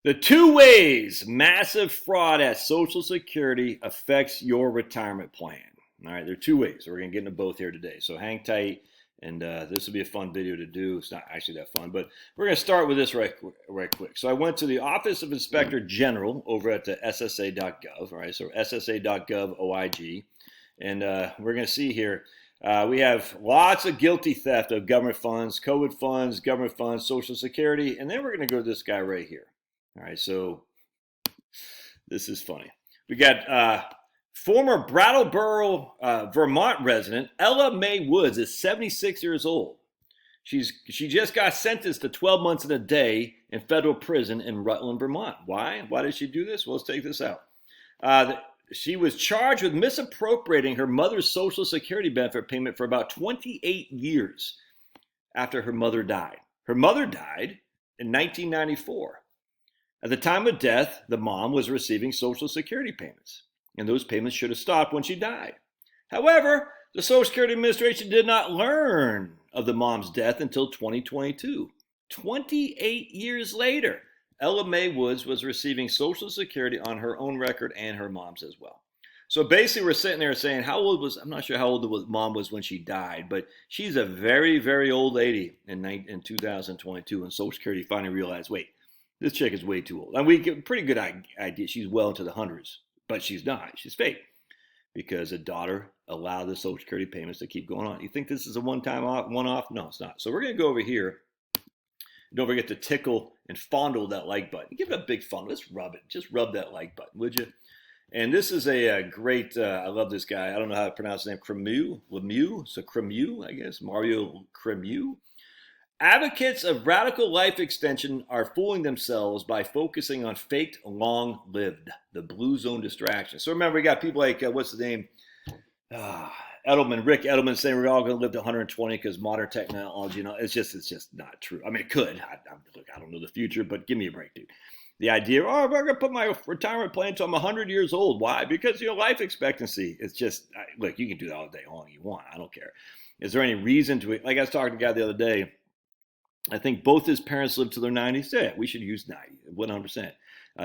The 2 ways massive fraud at Social Security affects your retirement plan. All right, there are 2 ways. We're going to get into both here today. So hang tight, and this will be a fun video to do. It's not actually that fun, but we're going to start with this right quick. So I went to the Office of Inspector General over at the SSA.gov. All right, so SSA.gov OIG. And we're going to see here, we have lots of guilty theft of government funds, COVID funds, government funds, Social Security, and then we're going to go to this guy right here. All right, so this is funny. We got former Brattleboro, Vermont resident Ella Mae Woods is 76 years old. She just got sentenced to 12 months and a day in federal prison in Rutland, Vermont. Why? Why did she do this? Well, let's take this out. She was charged with misappropriating her mother's Social Security benefit payment for about 28 years after her mother died. Her mother died in 1994. At the time of death, the mom was receiving Social Security payments, and those payments should have stopped when she died. However, the Social Security Administration did not learn of the mom's death until 2022. 28 years later, Ella Mae Woods was receiving Social Security on her own record and her mom's as well. So basically, we're sitting there saying, I'm not sure how old the mom was when she died, but she's a very, very old lady in 2022, and Social Security finally realized, wait, this chick is way too old. And we get a pretty good idea. She's well into the hundreds, but she's not. She's fake because a daughter allowed the Social Security payments to keep going on. You think this is a one-off? No, it's not. So we're going to go over here. Don't forget to tickle and fondle that like button. Give it a big fondle. Let's rub it. Just rub that like button, would you? And this is a great, I love this guy. I don't know how to pronounce his name. Creu. So Creu, I guess. Mario Creu. Advocates of radical life extension are fooling themselves by focusing on faked long-lived, the blue zone distraction. So remember, we got people like, what's his name? Rick Edelman saying we're all going to live to 120 because modern technology, it's just not true. I mean, it could. Look, I don't know the future, but give me a break, dude. The idea, we're going to put my retirement plan until I'm 100 years old. Why? Because your life expectancy is just, look, you can do that all day long you want. I don't care. Is there any reason to it? Like I was talking to a guy the other day. I think both his parents lived to their 90s. Yeah, we should use 90, 100%.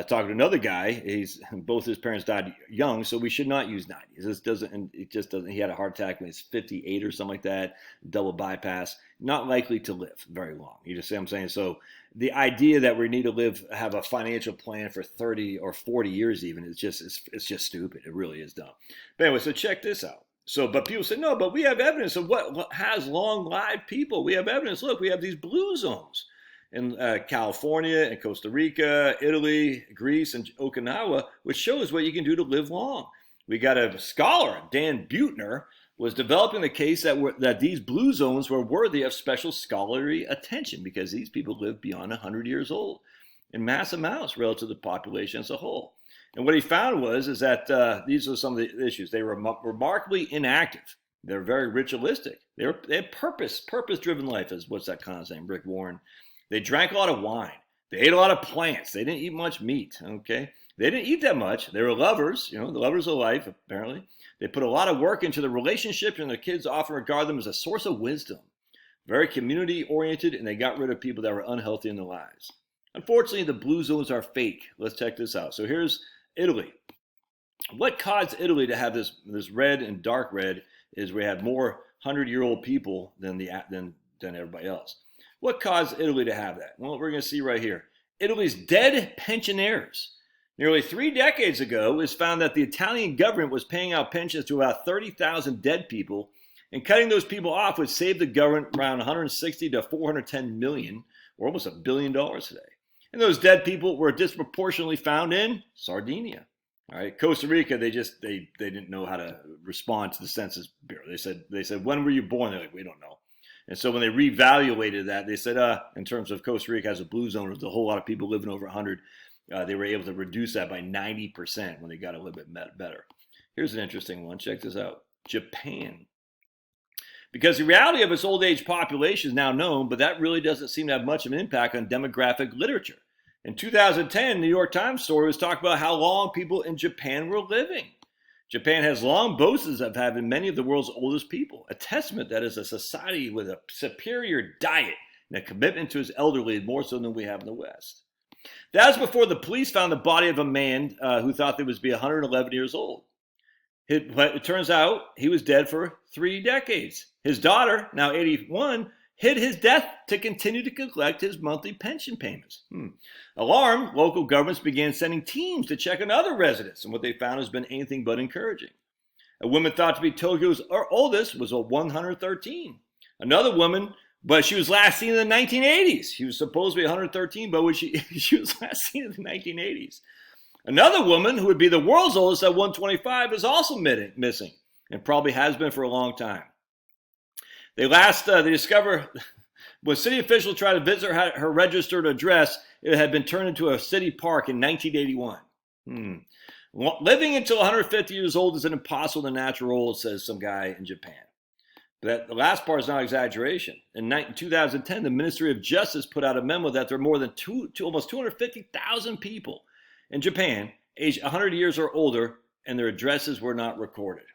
Talking to another guy, both his parents died young, so we should not use 90. It just doesn't. He had a heart attack when he was 58 or something like that, double bypass. Not likely to live very long. You just see what I'm saying? So the idea that we need to have a financial plan for 30 or 40 years even, it's just stupid. It really is dumb. But anyway, so check this out. So, but people say, no, but we have evidence of what has long-lived people. We have evidence. Look, we have these blue zones in California and Costa Rica, Italy, Greece, and Okinawa, which shows what you can do to live long. We got a scholar, Dan Buettner, was developing the case that these blue zones were worthy of special scholarly attention because these people live beyond 100 years old in mass amounts relative to the population as a whole. And what he found is that these are some of the issues. They were remarkably inactive. They're very ritualistic. They had purpose-driven life, is what's that kind of name, Rick Warren. They drank a lot of wine. They ate a lot of plants. They didn't eat much meat, okay? They didn't eat that much. They were lovers, the lovers of life, apparently. They put a lot of work into the relationship, and their kids often regard them as a source of wisdom. Very community-oriented, and they got rid of people that were unhealthy in their lives. Unfortunately, the blue zones are fake. Let's check this out. So here's Italy. What caused Italy to have this red and dark red is we have more 100-year-old people than everybody else. What caused Italy to have that? Well, we're going to see right here. Italy's dead pensioners. Nearly 3 decades ago, it was found that the Italian government was paying out pensions to about 30,000 dead people, and cutting those people off would save the government around 160 to 410 million, or almost $1 billion today. And those dead people were disproportionately found in Sardinia. All right, Costa Rica, they didn't know how to respond to the Census Bureau. They said, when were you born? They're like, we don't know. And so when they reevaluated that, they said, in terms of Costa Rica as a blue zone, with a whole lot of people living over 100, they were able to reduce that by 90% when they got a little bit better. Here's an interesting one. Check this out. Japan. Because the reality of its old age population is now known, but that really doesn't seem to have much of an impact on demographic literature. In 2010, the New York Times story was talking about how long people in Japan were living. Japan has long boasted of having many of the world's oldest people, a testament that is a society with a superior diet and a commitment to its elderly more so than we have in the West. That was before the police found the body of a man who thought they was be 111 years old. It turns out he was dead for 3 decades. His daughter, now 81, hid his death to continue to collect his monthly pension payments. Alarmed, local governments began sending teams to check on other residents, and what they found has been anything but encouraging. A woman thought to be Tokyo's oldest was 113. Another woman, but she was last seen in the 1980s. She was supposed to be 113, but she was last seen in the 1980s. Another woman, who would be the world's oldest at 125, is also missing, and probably has been for a long time. They discover when city officials tried to visit her registered address, it had been turned into a city park in 1981. Living until 150 years old is an impossible and natural role, says some guy in Japan. But the last part is not exaggeration. In 2010, the Ministry of Justice put out a memo that there are more than almost 250,000 people in Japan aged 100 years or older, and their addresses were not recorded.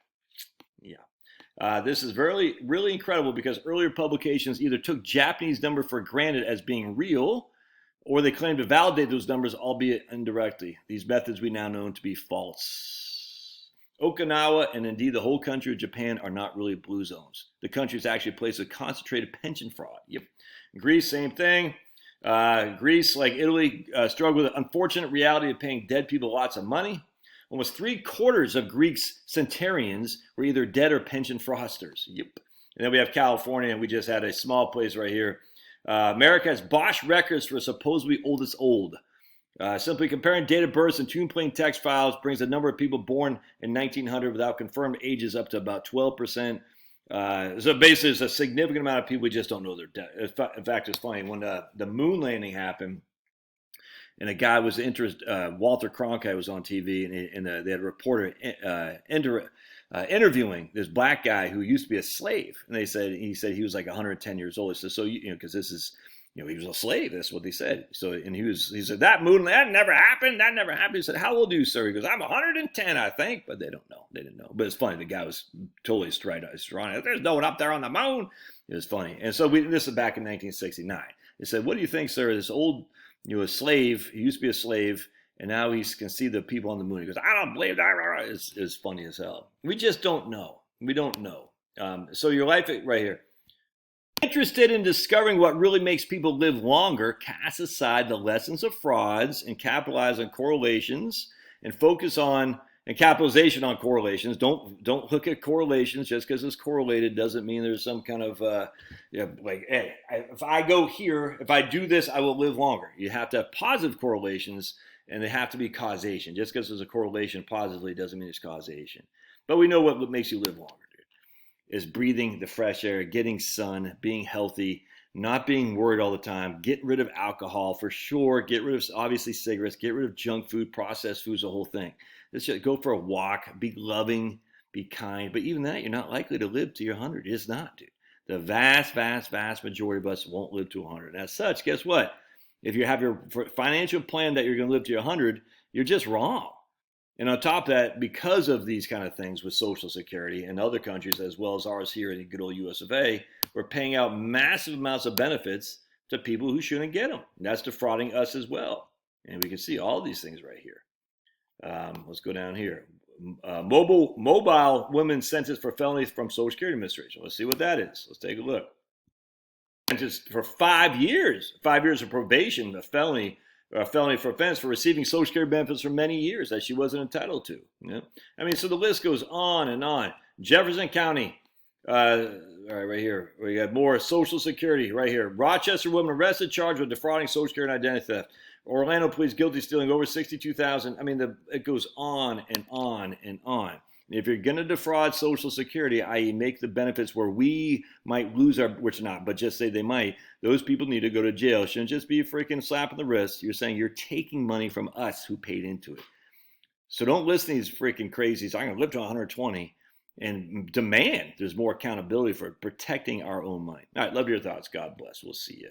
This is really incredible because earlier publications either took Japanese numbers for granted as being real, or they claimed to validate those numbers, albeit indirectly. These methods we now know to be false. Okinawa and indeed the whole country of Japan are not really blue zones. The country is actually a place of concentrated pension fraud. Greece, same thing. Greece, like Italy, struggle with the unfortunate reality of paying dead people lots of money. Almost 3/4 of Greeks centurions were either dead or pension fraudsters. And then we have California, and we just had a small place right here. America has botched records for supposedly oldest old. Simply comparing date of births and two plain text files brings the number of people born in 1900 without confirmed ages up to about 12%. So basically, it's a significant amount of people we just don't know their death. In fact, it's funny. When the moon landing happened, and a guy was interested, Walter Cronkite was on TV, and they had a reporter interviewing this black guy who used to be a slave. And he said he was like 110 years old. He said, so, because this is, he was a slave. That's what they said. So, and he said, that never happened. That never happened. He said, how old are you, sir? He goes, I'm 110, I think. But they don't know. They didn't know. But it's funny. The guy was totally straight. There's no one up there on the moon. It was funny. And so this is back in 1969. They said, what do you think, sir? This old, a slave, he used to be a slave, and now he can see the people on the moon. He goes, I don't believe that. It's funny as hell. We just don't know. We don't know. So your life right here. Interested in discovering what really makes people live longer, cast aside the lessons of frauds and capitalize on correlations and focus on and capitalization on correlations. Don't look at correlations. Just because it's correlated doesn't mean there's some kind of hey, if I go here, if I do this, I will live longer. You have to have positive correlations, and they have to be causation. Just because there's a correlation positively doesn't mean it's causation. But we know what makes you live longer, dude, is breathing the fresh air, getting sun, being healthy, not being worried all the time, get rid of alcohol for sure, get rid of obviously cigarettes, get rid of junk food, processed foods, the whole thing. Let's just go for a walk, be loving, be kind. But even that, you're not likely to live to your 100. It's not, dude. The vast majority of us won't live to 100. As such, guess what? If you have your financial plan that you're going to live to your 100, you're just wrong. And on top of that, because of these kind of things with Social Security and other countries, as well as ours here in the good old US of A, we're paying out massive amounts of benefits to people who shouldn't get them. And that's defrauding us as well. And we can see all these things right here. Let's go down here. Mobile women sentenced for felonies from Social Security Administration. Let's see what that is. Let's take a look. Sentenced for 5 years. 5 years of probation, a felony for offense for receiving Social Security benefits for many years that she wasn't entitled to. I mean, so the list goes on and on. Jefferson County, all right here. We got more Social Security right here. Rochester woman arrested, charged with defrauding Social Security and identity theft. Orlando police guilty stealing over $62,000. I mean, it goes on and on and on. If you're going to defraud Social Security, i.e. make the benefits where we might lose our, which not, but just say they might, those people need to go to jail. It shouldn't just be a freaking slap on the wrist. You're saying you're taking money from us who paid into it. So don't listen to these freaking crazies. I'm going to live to 120 and demand there's more accountability for protecting our own money. All right, love your thoughts. God bless. We'll see you.